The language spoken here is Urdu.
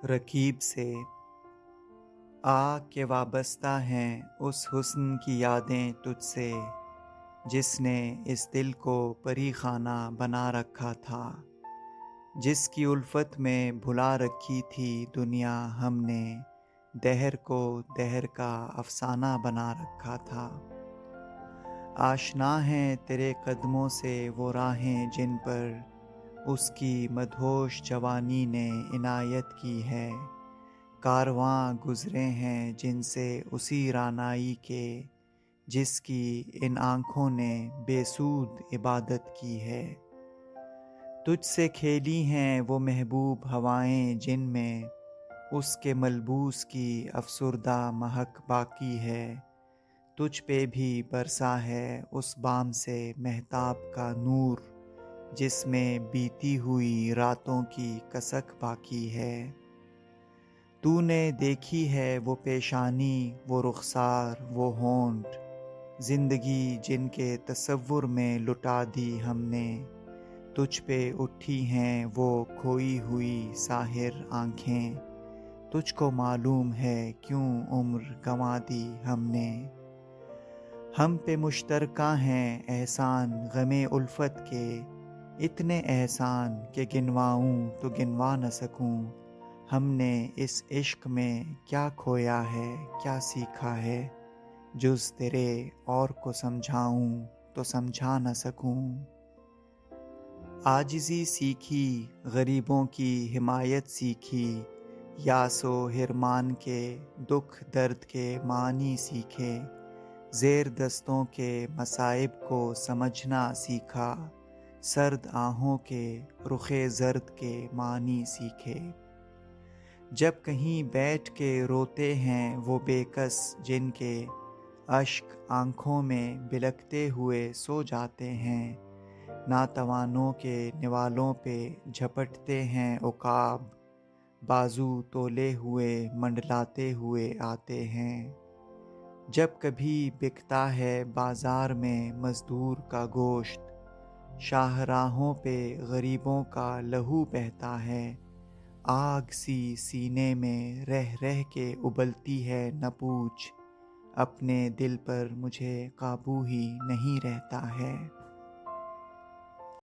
رکیب سے آ کے وابستہ ہیں اس حسن کی یادیں تجھ سے، جس نے اس دل کو پری خانہ بنا رکھا تھا، جس کی الفت میں بھلا رکھی تھی دنیا ہم نے، دہر کو دہر کا افسانہ بنا رکھا تھا۔ آشنا ہیں تیرے قدموں سے وہ راہیں جن پر اس کی مدہوش جوانی نے عنایت کی ہے، کارواں گزرے ہیں جن سے اسی رعنائی کے، جس کی ان آنکھوں نے بے سود عبادت کی ہے۔ تجھ سے کھیلی ہیں وہ محبوب ہوائیں جن میں اس کے ملبوس کی افسردہ مہک باقی ہے، تجھ پہ بھی برسا ہے اس بام سے مہتاب کا نور، جس میں بیتی ہوئی راتوں کی کسک باقی ہے۔ تو نے دیکھی ہے وہ پیشانی، وہ رخسار، وہ ہونٹ، زندگی جن کے تصور میں لٹا دی ہم نے، تجھ پہ اٹھی ہیں وہ کھوئی ہوئی ساحر آنکھیں، تجھ کو معلوم ہے کیوں عمر گنوا دی ہم نے۔ ہم پہ مشترکہ ہیں احسان غم الفت کے، اتنے احسان کہ گنواؤں تو گنوا نہ سکوں، ہم نے اس عشق میں کیا کھویا ہے کیا سیکھا ہے، جز تیرے اور کو سمجھاؤں تو سمجھا نہ سکوں۔ عاجزی سیکھی غریبوں کی حمایت سیکھی، یاس و حرمان کے دکھ درد کے معنی سیکھے، زیر دستوں کے مصائب کو سمجھنا سیکھا، سرد آہوں کے رخ زرد کے معنی سیکھے۔ جب کہیں بیٹھ کے روتے ہیں وہ بے کس جن کے اشک آنکھوں میں بلکتے ہوئے سو جاتے ہیں، ناتوانوں کے نوالوں پہ جھپٹتے ہیں عقاب، بازو تولے ہوئے منڈلاتے ہوئے آتے ہیں۔ جب کبھی بکتا ہے بازار میں مزدور کا گوشت، شاہراہوں پہ غریبوں کا لہو بہتا ہے، آگ سی سینے میں رہ رہ کے ابلتی ہے نہ پوچھ، اپنے دل پر مجھے قابو ہی نہیں رہتا ہے۔